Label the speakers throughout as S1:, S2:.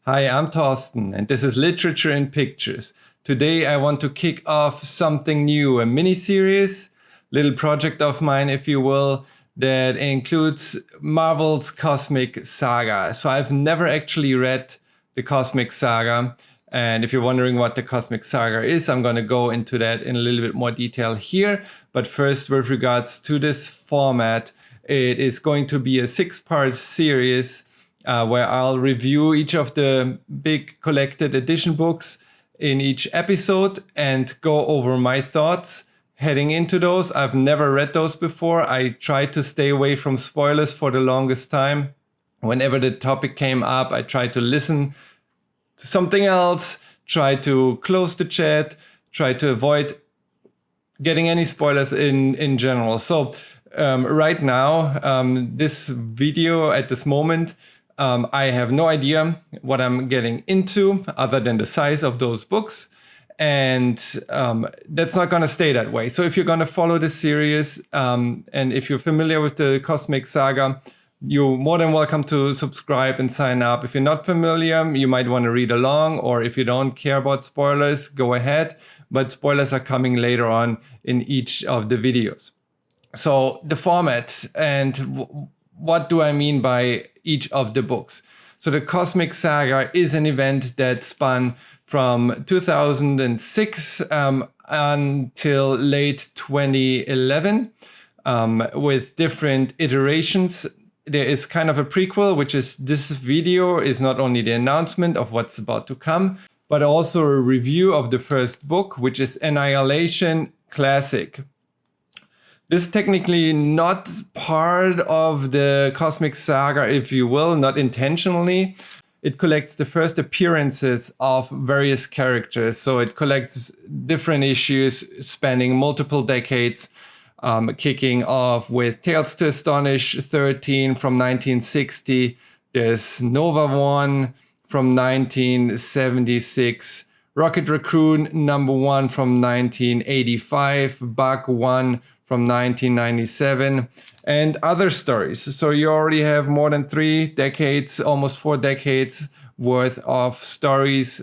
S1: Hi, I'm Thorsten, and this is Literature in Pictures. Today I want to kick off something new, a mini-series, little project of mine, if you will, that includes Marvel's Cosmic Saga. So I've never actually read the Cosmic Saga, and if you're wondering what the Cosmic Saga is, I'm going to go into that in a little bit more detail here. But first, with regards to this format, it is going to be a 6-part series where I'll review each of the big collected edition books in each episode and go over my thoughts heading into those. I've never read those before. I tried to stay away from spoilers for the longest time. Whenever the topic came up, I tried to listen to something else, try to close the chat, try to avoid getting any spoilers in general. So right now, this video at this moment, I have no idea what I'm getting into other than the size of those books. And that's not going to stay that way. So if you're going to follow this series, and if you're familiar with the Cosmic Saga, you're more than welcome to subscribe and sign up. If you're not familiar, you might want to read along, or if you don't care about spoilers, go ahead. But spoilers are coming later on in each of the videos. So the format and what do I mean by each of the books? So the Cosmic Saga is an event that spun from 2006 until late 2011 with different iterations. There is kind of a prequel, which is this video is not only the announcement of what's about to come, but also a review of the first book, which is Annihilation Classic. This is technically not part of the Cosmic Saga, if you will, not intentionally. It collects the first appearances of various characters. So it collects different issues spanning multiple decades, kicking off with Tales to Astonish 13 from 1960. There's Nova 1 from 1976. Rocket Raccoon #1 from 1985. Bug 1 from 1997, and other stories. So you already have more than 3 decades, almost 4 decades worth of stories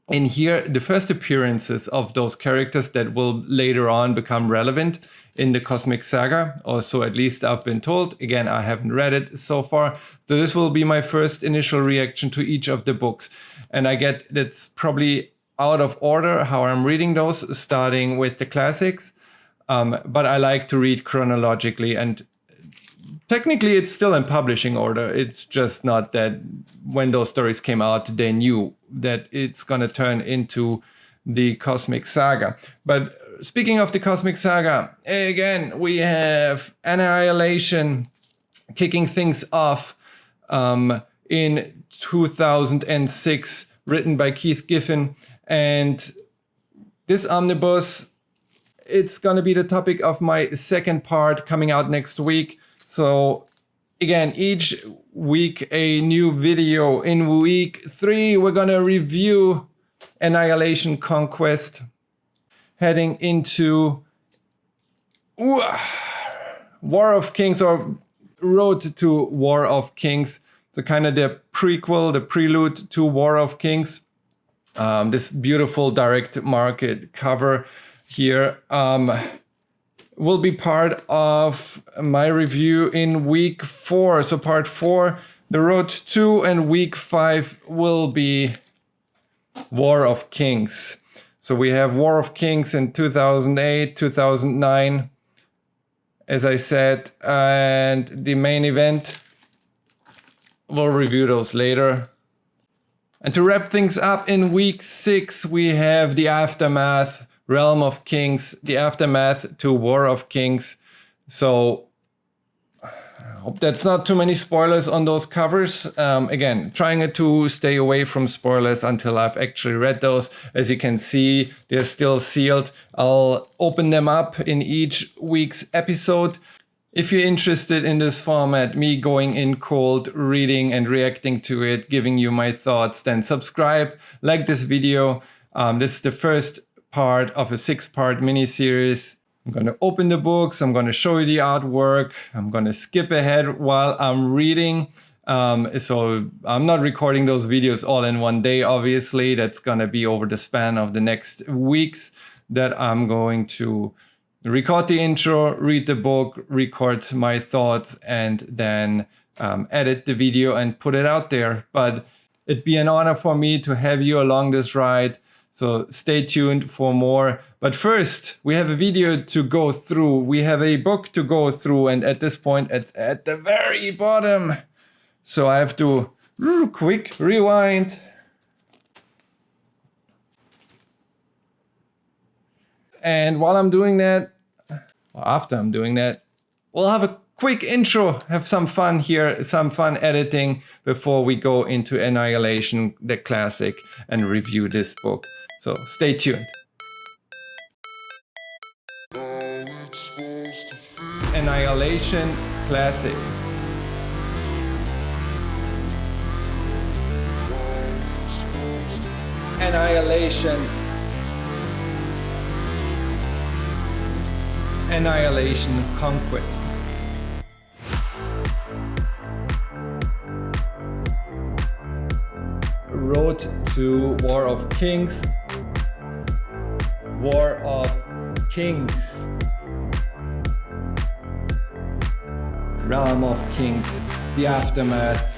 S1: in here. The first appearances of those characters that will later on become relevant in the Cosmic Saga, or so at least I've been told. Again, I haven't read it so far. So this will be my first initial reaction to each of the books. And I get that's probably out of order how I'm reading those, starting with the classics. But I like to read chronologically, and technically it's still in publishing order. It's just not that when those stories came out, they knew that it's going to turn into the Cosmic Saga. But speaking of the Cosmic Saga, again, we have Annihilation kicking things off in 2006, written by Keith Giffen. And this omnibus, it's going to be the topic of my second part coming out next week. So again, each week a new video. In week 3, we're going to review Annihilation Conquest, heading into War of Kings, or Road to War of Kings. So kind of the prequel, the prelude to War of Kings. This beautiful direct market cover here will be part of my review in week 4. So part 4, the Road to, and week 5 will be War of Kings. So we have War of Kings in 2008, 2009, as I said, and the main event, we'll review those later. And to wrap things up, in week 6, we have the Aftermath, Realm of Kings, the aftermath to War of Kings. So I hope that's not too many spoilers on those covers. Again, trying to stay away from spoilers until I've actually read those. As you can see, they're still sealed. I'll open them up in each week's episode. If you're interested in this format, me going in cold, reading and reacting to it, giving you my thoughts, then subscribe, like this video. This is the first part of a 6-part mini-series. I'm going to open the books, I'm going to show you the artwork, I'm going to skip ahead while I'm reading. So I'm not recording those videos all in one day, obviously. That's going to be over the span of the next weeks that I'm going to record the intro, read the book, record my thoughts, and then edit the video and put it out there. But it'd be an honor for me to have you along this ride. So stay tuned for more. But first, we have a video to go through. We have a book to go through. And at this point, it's at the very bottom. So I have to quick rewind. And while I'm doing that, or after I'm doing that, we'll have a quick intro, have some fun here, some fun editing before we go into Annihilation, the classic, and review this book. So stay tuned. Annihilation Classic. Annihilation. Annihilation Conquest. Road to War of Kings. War of Kings. Realm of Kings. The Aftermath.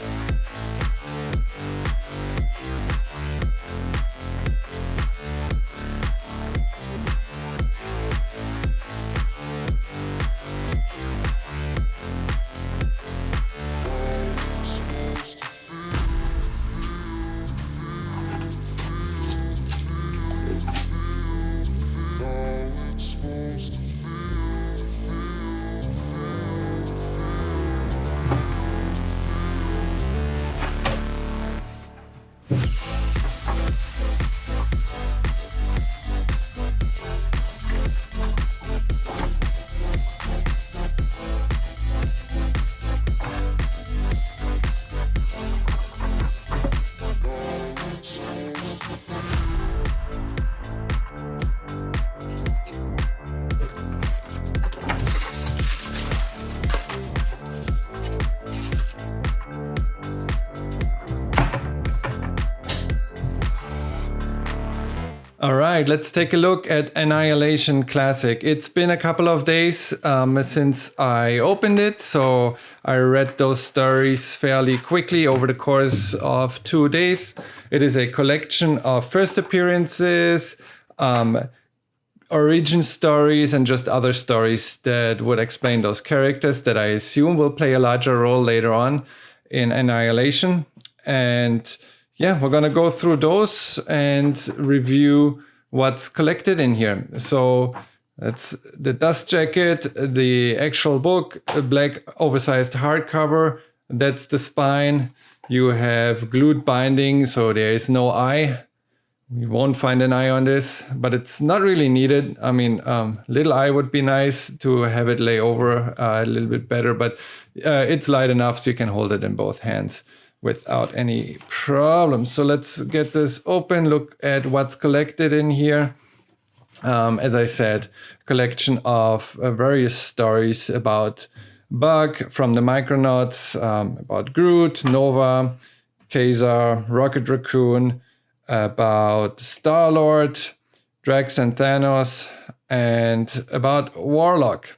S1: All right, let's take a look at Annihilation Classic. It's been a couple of days since I opened it, so I read those stories fairly quickly over the course of 2 days. It is a collection of first appearances, origin stories, and just other stories that would explain those characters that I assume will play a larger role later on in Annihilation. And yeah, we're going to go through those and review what's collected in here. So that's the dust jacket, the actual book, a black oversized hardcover. That's the spine. You have glued binding, so there is no eye. You won't find an eye on this, but it's not really needed. I mean, little eye would be nice to have it lay over a little bit better, but it's light enough so you can hold it in both hands without any problems. So let's get this open, look at what's collected in here. As I said, collection of various stories about Bug from the Micronauts, about Groot, Nova, Kazar, Rocket Raccoon, about Star-Lord, Drax and Thanos, and about Warlock.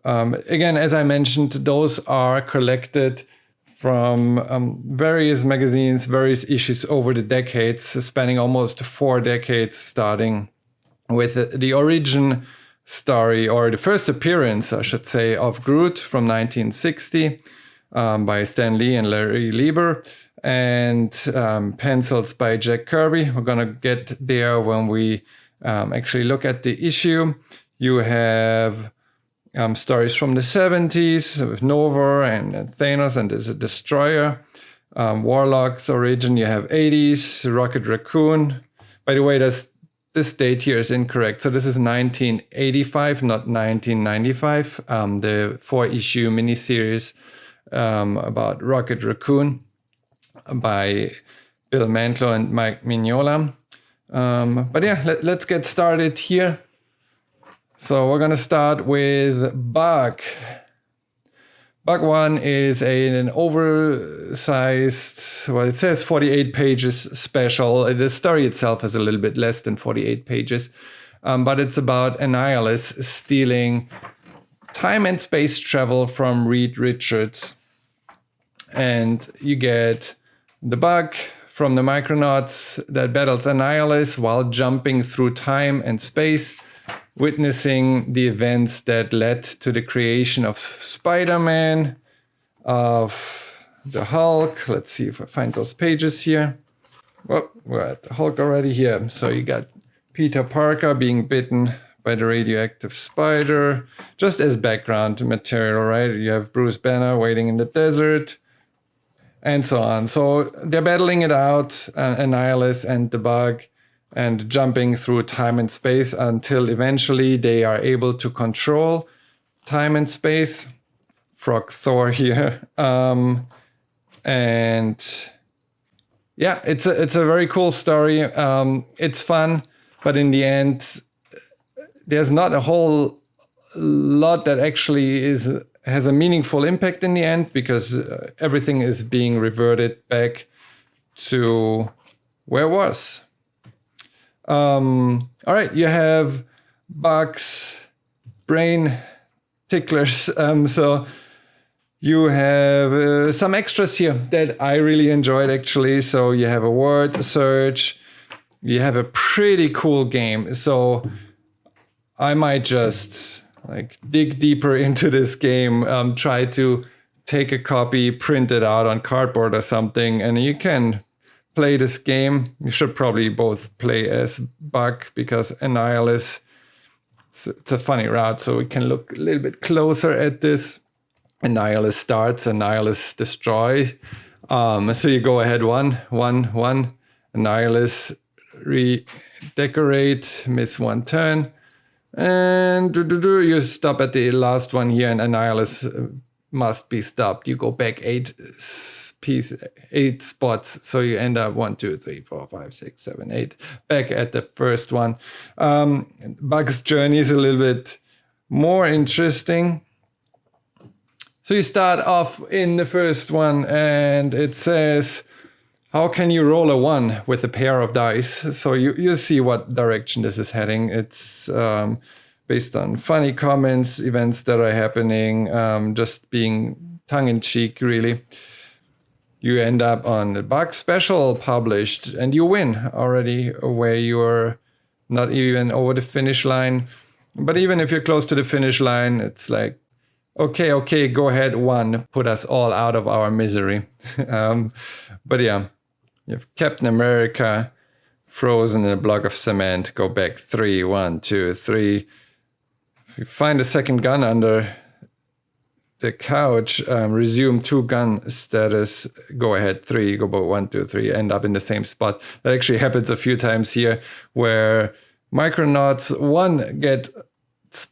S1: Again, as I mentioned, those are collected from various magazines, various issues over the decades, spanning almost 4 decades, starting with the origin story, or the first appearance, I should say, of Groot from 1960 by Stan Lee and Larry Lieber, and pencils by Jack Kirby. We're going to get there when we actually look at the issue. You have stories from the 70s with Nova and Thanos and there's a Destroyer. Warlock's origin, you have 80s, Rocket Raccoon. By the way, this date here is incorrect. So this is 1985, not 1995. The 4-issue miniseries about Rocket Raccoon by Bill Mantlo and Mike Mignola. But yeah, let's get started here. So we're going to start with Bug. Bug 1 is an oversized, well, it says 48 pages special. The story itself is a little bit less than 48 pages, but it's about Annihilus stealing time and space travel from Reed Richards. And you get the Bug from the Micronauts that battles Annihilus while jumping through time and space, witnessing the events that led to the creation of Spider-Man, of the Hulk. Let's see if I find those pages here. Well, we're at the Hulk already here. So you got Peter Parker being bitten by the radioactive spider, just as background material, right? You have Bruce Banner waiting in the desert, and so on. So they're battling it out, Annihilus and the Bug, and jumping through time and space until eventually they are able to control time and space. Frog Thor here. And yeah, it's a very cool story. It's fun, but in the end, there's not a whole lot that actually has a meaningful impact in the end, because everything is being reverted back to where it was. All right, you have Bug's brain ticklers. So you have some extras here that I really enjoyed, actually. So you have a word search. You have a pretty cool game. So I might just dig deeper into this game, try to take a copy, print it out on cardboard or something, and you can play this game. You should probably both play as Bug, because Annihilus, it's a funny route, so we can look a little bit closer at this. Annihilus starts, Annihilus destroy. So you go ahead 1, 1, 1. Annihilus redecorate, miss 1 turn. And you stop at the last one here, and Annihilus must be stopped. You go back 8 spots, so you end up 1, 2, 3, 4, 5, 6, 7, 8 back at the first one. Bug's journey is a little bit more interesting. So you start off in the first one, and it says, how can you roll a 1 with a pair of dice? So you see what direction this is heading. It's based on funny comments, events that are happening, just being tongue-in-cheek, really. You end up on the Bug Special published, and you win already, where you're not even over the finish line. But even if you're close to the finish line, it's like, okay, go ahead, 1, put us all out of our misery. But yeah. You have Captain America frozen in a block of cement. Go back 3, 1, 2, 3. If you find a second gun under the couch, resume 2 gun status. Go ahead 3. Go back 1, 2, 3. End up in the same spot. That actually happens a few times here, where Micronauts 1 gets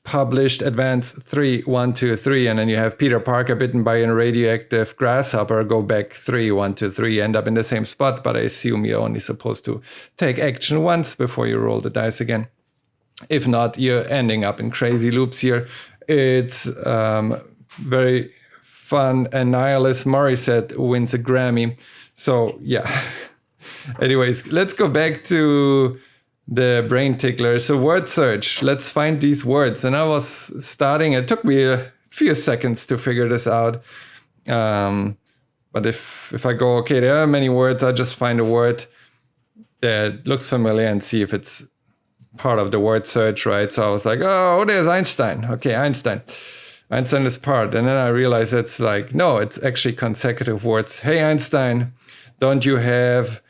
S1: published, advance 3, 1, 2, 3, and then you have Peter Parker bitten by a radioactive grasshopper. Go back 3, 1, 2, 3, end up in the same spot, but I assume you're only supposed to take action once before you roll the dice again. If not, you're ending up in crazy loops here. It's very fun. Annihilus Morissette wins a Grammy. So yeah. Anyways, let's go back to the brain tickler. So word search, let's find these words. And I was starting, it took me a few seconds to figure this out. But if I go, okay, there are many words, I just find a word that looks familiar and see if it's part of the word search, right? So I was like, oh, there's Einstein. Okay, Einstein. Einstein is part. And then I realized it's like, no, it's actually consecutive words. Hey, Einstein, don't you have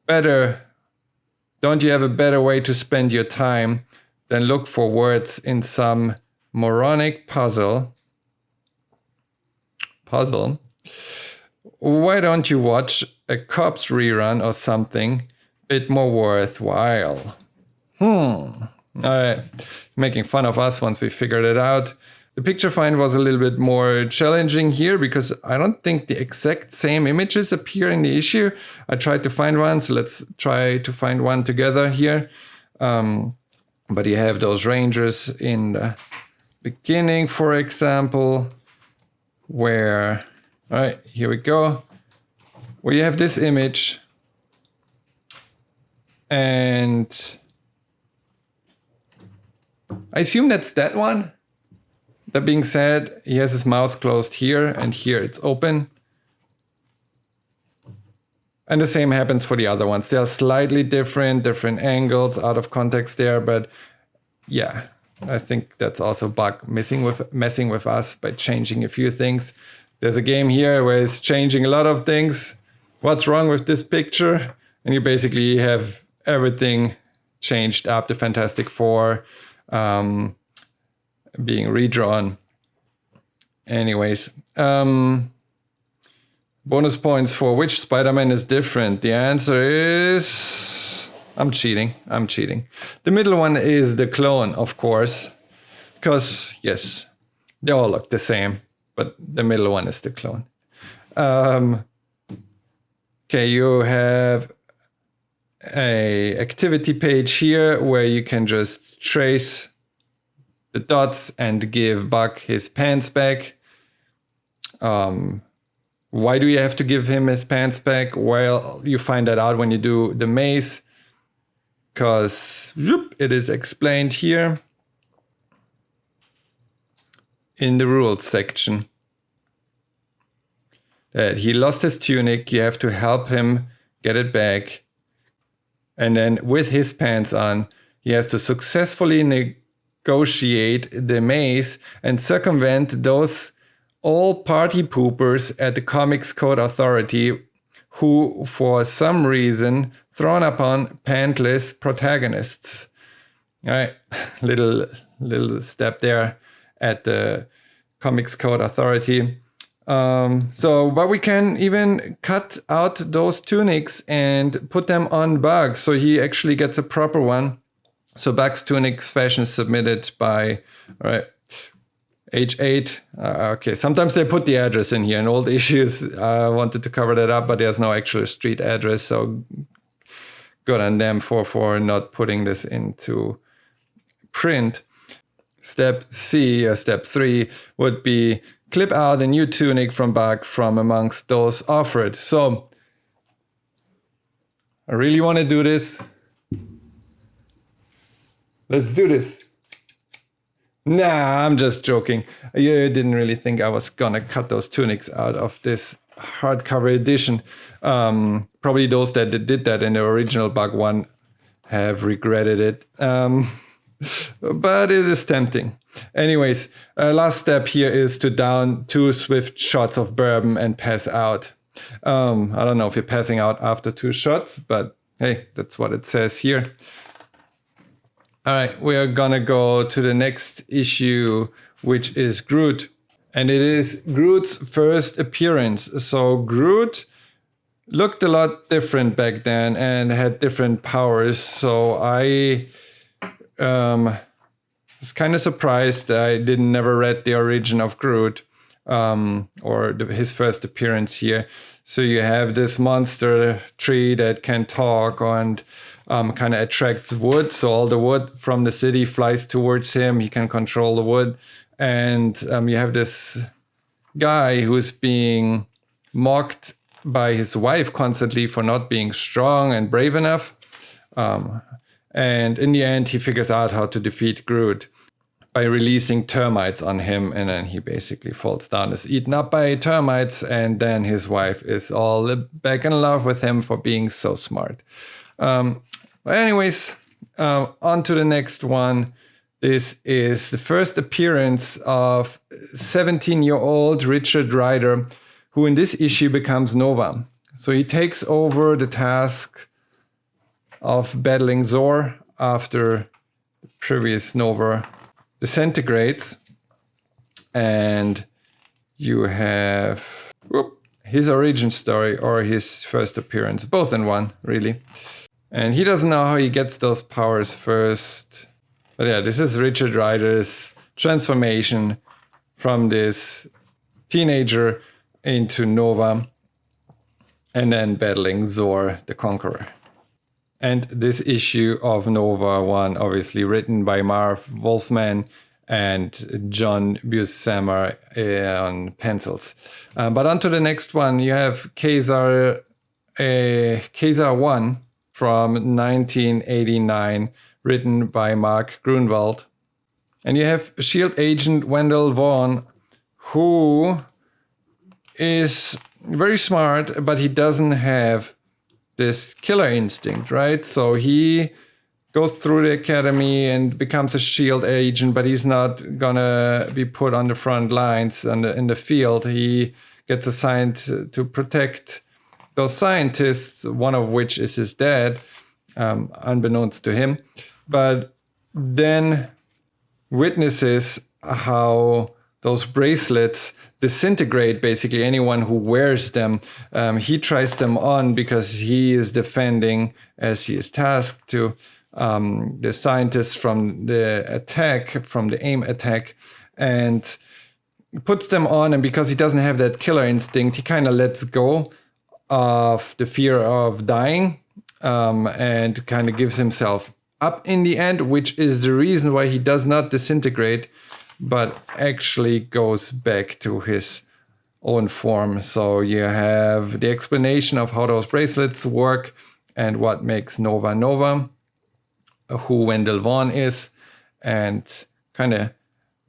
S1: a better way to spend your time than look for words in some moronic puzzle? Why don't you watch a Cops rerun or something bit more worthwhile? All right, making fun of us once we figured it out. The picture find was a little bit more challenging here because I don't think the exact same images appear in the issue. I tried to find one, so let's try to find one together here. But you have those Rangers in the beginning, for example. where, all right, here we go, where you have this image, and I assume that's that one. That being said, he has his mouth closed here, and here it's open. And the same happens for the other ones. They are slightly different angles, out of context there, but yeah, I think that's also bug messing with us by changing a few things. There's a game here where it's changing a lot of things. What's wrong with this picture? And you basically have everything changed up. The Fantastic Four being redrawn. Anyways, bonus points for which Spider-Man is different. The answer is... I'm cheating. The middle one is the clone, of course. Because, yes, they all look the same. But the middle one is the clone. Okay, you have a activity page here where you can just trace the dots and give Buck his pants back. Why do you have to give him his pants back? Well, you find that out when you do the maze, because it is explained here in the rules section that he lost his tunic. You have to help him get it back. And then with his pants on, he has to successfully negotiate the maze and circumvent those all party poopers at the Comics Code Authority who, for some reason, thrown upon pantless protagonists. All right, little step there at the Comics Code Authority. But we can even cut out those tunics and put them on Bug, so he actually gets a proper one. So Bug's tunic fashion submitted by, all right, H8. Okay, sometimes they put the address in here. In old issues, I wanted to cover that up, but there's no actual street address, so good on them for not putting this into print. Step C, or step 3, would be clip out a new tunic from Bug from amongst those offered. So I really want to do this. Let's do this. Nah, I'm just joking. You didn't really think I was gonna cut those tunics out of this hardcover edition. Probably those that did that in the original Bug one have regretted it. But it is tempting. Anyways, last step here is to down 2 swift shots of bourbon and pass out. I don't know if you're passing out after 2 shots, but hey, that's what it says here. All right, we are gonna go to the next issue, which is Groot. And it is Groot's first appearance. So Groot looked a lot different back then and had different powers. So I was kind of surprised that I never read the origin of Groot, or his first appearance here. So you have this monster tree that can talk and kind of attracts wood. So all the wood from the city flies towards him. He can control the wood. And you have this guy who's being mocked by his wife constantly for not being strong and brave enough. And in the end, he figures out how to defeat Groot by releasing termites on him. And then he basically falls down, is eaten up by termites. And then his wife is all back in love with him for being so smart. Anyways, on to the next one. This is the first appearance of 17-year-old Richard Rider, who in this issue becomes Nova. So he takes over the task of battling Zor after the previous Nova disintegrates. And you have his origin story, or his first appearance, both in one, really. And he doesn't know how he gets those powers first. But yeah, this is Richard Rider's transformation from this teenager into Nova, and then battling Zor the Conqueror. And this issue of Nova 1, obviously written by Marv Wolfman and John Buscema on pencils. But on to the next one, you have Kazar 1 from 1989, written by Mark Grunwald. And you have S.H.I.E.L.D. agent Wendell Vaughn, who is very smart, but he doesn't have this killer instinct, right? So he goes through the academy and becomes a S.H.I.E.L.D. agent, but he's not gonna be put on the front lines in the field. He gets assigned to protect those scientists, one of which is his dad, unbeknownst to him. But then witnesses how those bracelets disintegrate basically anyone who wears them. He tries them on because he is defending, as he is tasked to, the scientists from the AIM attack, and puts them on. And because he doesn't have that killer instinct, he kind of lets go of the fear of dying, and kind of gives himself up in the end, which is the reason why he does not disintegrate, but actually goes back to his own form. So you have the explanation of how those bracelets work and what makes Nova Nova, who Wendell Vaughn is, and kind of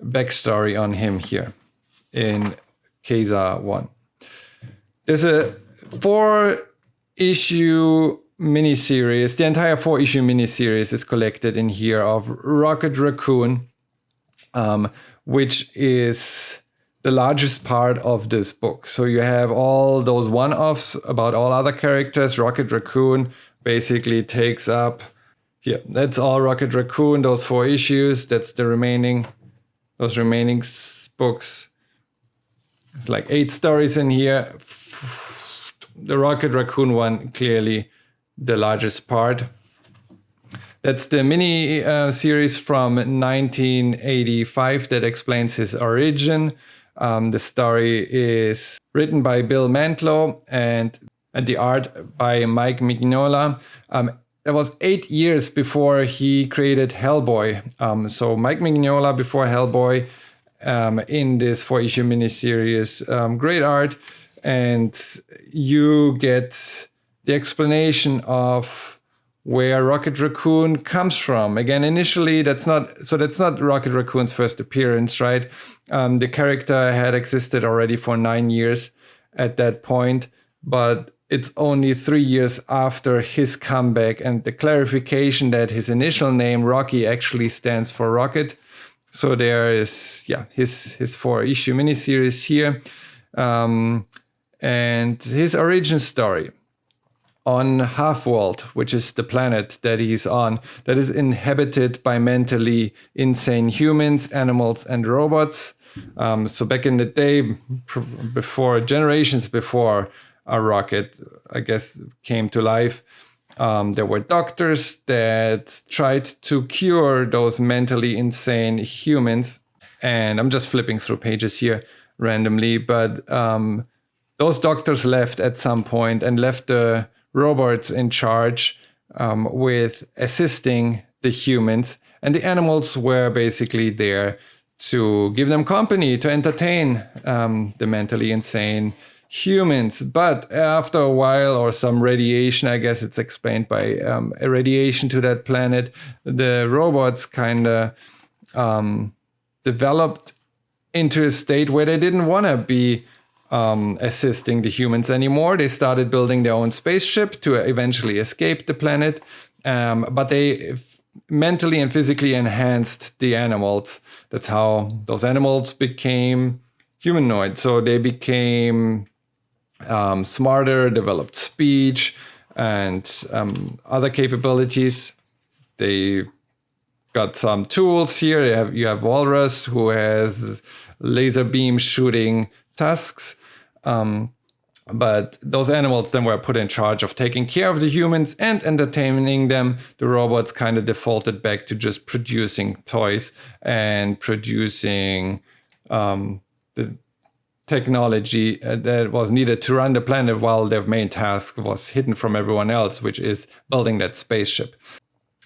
S1: backstory on him here in Kazar 1. There's a 4-issue miniseries. The entire 4-issue miniseries is collected in here of Rocket Raccoon, which is the largest part of this book. So you have all those one-offs about all other characters. Rocket Raccoon basically takes up here. That's all Rocket Raccoon, those 4 issues. That's those remaining books. It's like 8 stories in here. The Rocket Raccoon one, clearly the largest part. That's the mini series from 1985 that explains his origin. The story is written by Bill Mantlo and the art by Mike Mignola. It was 8 years before he created Hellboy. So Mike Mignola before Hellboy, in this 4-issue miniseries. Great art, and you get the explanation of where Rocket Raccoon comes from. Again, initially, that's not Rocket Raccoon's first appearance, right? The character had existed already for 9 years at that point, but it's only 3 years after his comeback and the clarification that his initial name, Rocky, actually stands for Rocket. So there is, his 4-issue miniseries here. And his origin story on Half-World, which is the planet that he's on, that is inhabited by mentally insane humans, animals, and robots. So back in the day, generations before our rocket, I guess, came to life, there were doctors that tried to cure those mentally insane humans. And I'm just flipping through pages here randomly, but those doctors left at some point and left the robots in charge with assisting the humans. And the animals were basically there to give them company, to entertain the mentally insane humans. But after a while, or some radiation, I guess it's explained by irradiation to that planet, the robots kind of developed into a state where they didn't want to be assisting the humans anymore. They started building their own spaceship to eventually escape the planet, but they mentally and physically enhanced the animals. That's how those animals became humanoid. So they became smarter, developed speech and other capabilities. They got some tools here. You have Walrus, who has laser beam shooting tusks. But those animals then were put in charge of taking care of the humans and entertaining them. The robots kind of defaulted back to just producing toys and producing the technology that was needed to run the planet, while their main task was hidden from everyone else, which is building that spaceship.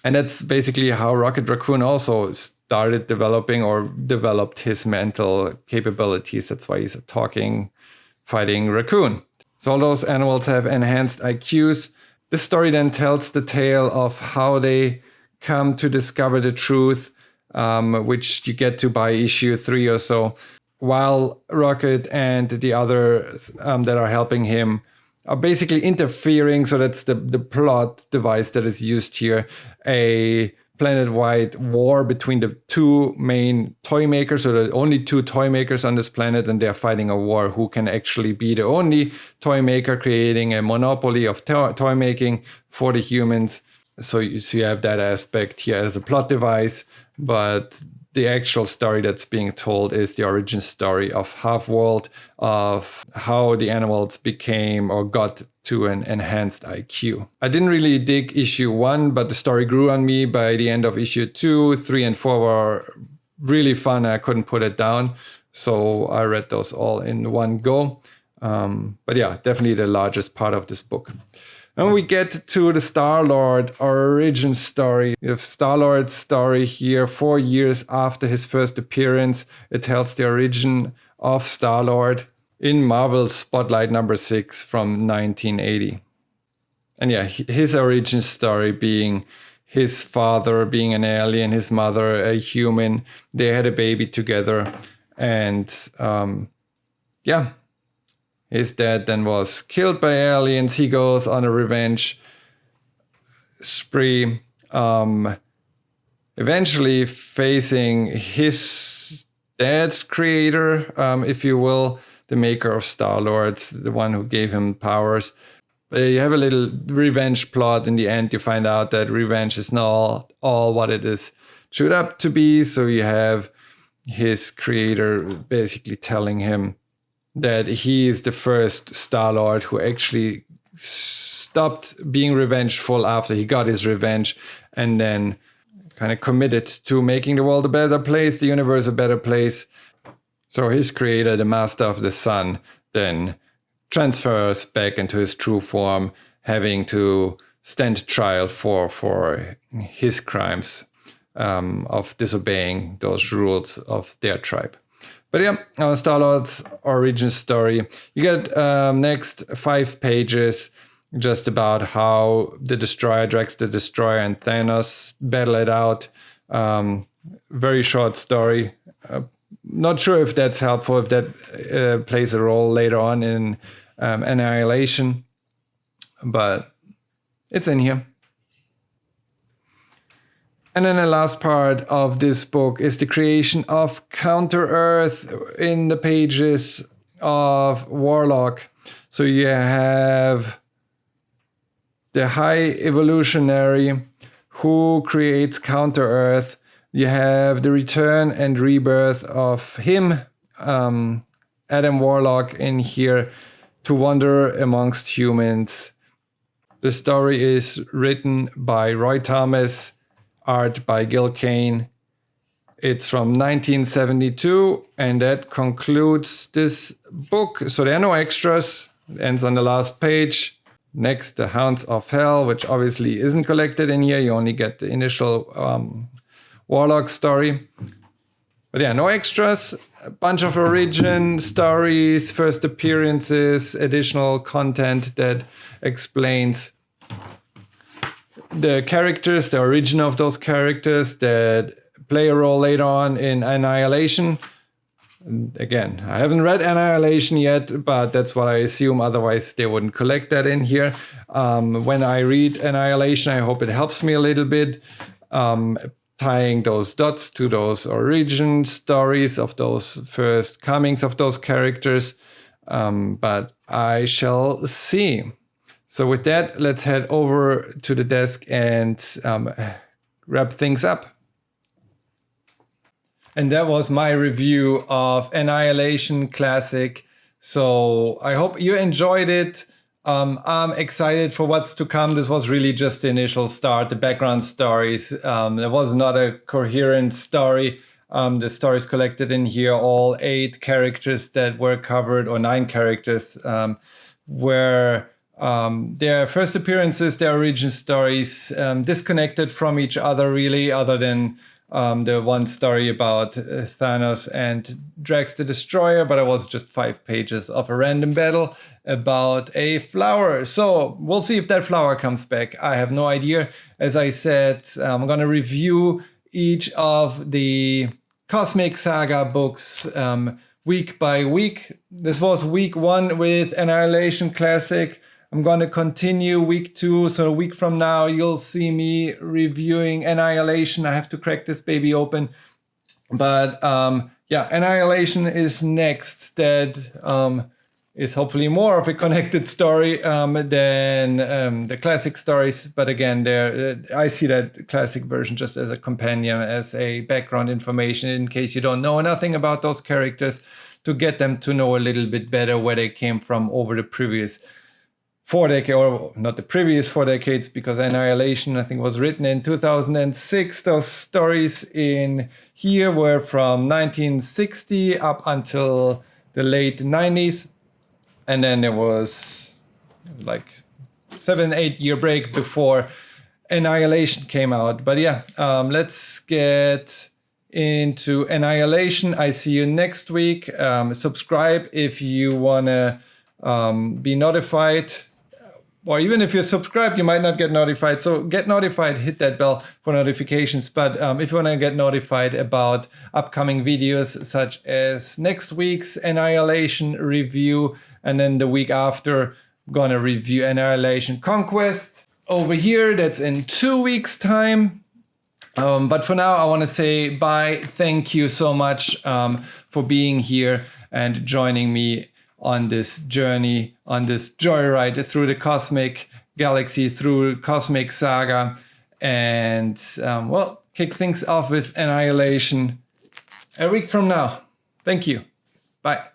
S1: And that's basically how Rocket Raccoon also started developing or developed his mental capabilities. That's why he's a talking, fighting raccoon. So all those animals have enhanced IQs. This story then tells the tale of how they come to discover the truth, which you get to by issue 3 or so, while Rocket and the others that are helping him are basically interfering. So that's the plot device that is used here. A planet-wide war between the two main toy makers, so the only two toy makers on this planet, and they're fighting a war who can actually be the only toy maker, creating a monopoly of toy making for the humans. So you have that aspect here as a plot device, but the actual story that's being told is the origin story of Half-World, of how the animals became or got to an enhanced IQ. I didn't really dig issue 1, but the story grew on me. By the end of issue 2, 3, and 4 were really fun. I couldn't put it down. So I read those all in one go. But yeah, definitely the largest part of this book. And we get to the Star-Lord origin story. You have Star-Lord's story here 4 years after his first appearance. It tells the origin of Star-Lord in Marvel's Spotlight number 6 from 1980. And yeah, his origin story being his father being an alien, his mother a human. They had a baby together. And yeah. His dad then was killed by aliens. He goes on a revenge spree, eventually facing his dad's creator, if you will, the maker of Star-Lord, the one who gave him powers. You have a little revenge plot. In the end, you find out that revenge is not all what it is should up to be. So you have his creator basically telling him that he is the first Star-Lord who actually stopped being revengeful after he got his revenge, and then kind of committed to making the world a better place, the universe a better place. So his creator, the Master of the Sun, then transfers back into his true form, having to stand trial for his crimes of disobeying those rules of their tribe. But yeah, Star-Lord's origin story. You get next 5 pages just about how the Destroyer, Drax the Destroyer, and Thanos battle it out. Very short story. Not sure if that's helpful, if that plays a role later on in Annihilation, but it's in here. And then the last part of this book is the creation of Counter-Earth in the pages of Warlock. So you have the High Evolutionary who creates Counter-Earth. You have the return and rebirth of him, Adam Warlock, in here to wander amongst humans. The story is written by Roy Thomas, art by Gil Kane. It's from 1972, and that concludes this book. So there are no extras. It ends on the last page. Next, the Hounds of Hell, which obviously isn't collected in here. You only get the initial Warlock story. But yeah, no extras. A bunch of origin stories, first appearances, additional content that explains the characters, the origin of those characters that play a role later on in Annihilation. And again, I haven't read Annihilation yet, but that's what I assume. Otherwise, they wouldn't collect that in here. When I read Annihilation, I hope it helps me a little bit, tying those dots to those origin stories of those first comings of those characters. But I shall see. So with that, let's head over to the desk and wrap things up. And that was my review of Annihilation Classic. So I hope you enjoyed it. I'm excited for what's to come. This was really just the initial start, the background stories. There was not a coherent story. The stories collected in here, all 8 characters that were covered, or 9 characters, were their first appearances, their origin stories, disconnected from each other really, other than the one story about Thanos and Drax the Destroyer, but it was just 5 pages of a random battle about a flower. So we'll see if that flower comes back. I have no idea. As I said, I'm gonna review each of the Cosmic Saga books week by week. This was week 1 with Annihilation Classic. I'm going to continue week 2. So a week from now, you'll see me reviewing Annihilation. I have to crack this baby open. But yeah, Annihilation is next. That is hopefully more of a connected story than the classic stories. But again, I see that classic version just as a companion, as a background information in case you don't know nothing about those characters, to get them to know a little bit better where they came from over the previous 4 decades, or not the previous 4 decades, because Annihilation, I think, was written in 2006. Those stories in here were from 1960 up until the late 90s. And then there was like 7-8 year break before Annihilation came out. But yeah, let's get into Annihilation. I see you next week. Subscribe if you want to be notified. Or even if you're subscribed, you might not get notified. So get notified, hit that bell for notifications. But if you want to get notified about upcoming videos, such as next week's Annihilation review, and then the week after, I'm going to review Annihilation Conquest over here. That's in 2 weeks' time. But for now, I want to say bye. Thank you so much for being here and joining me on this journey, on this joyride through the cosmic galaxy, through Cosmic Saga. And well, kick things off with Annihilation a week from now. Thank you. Bye.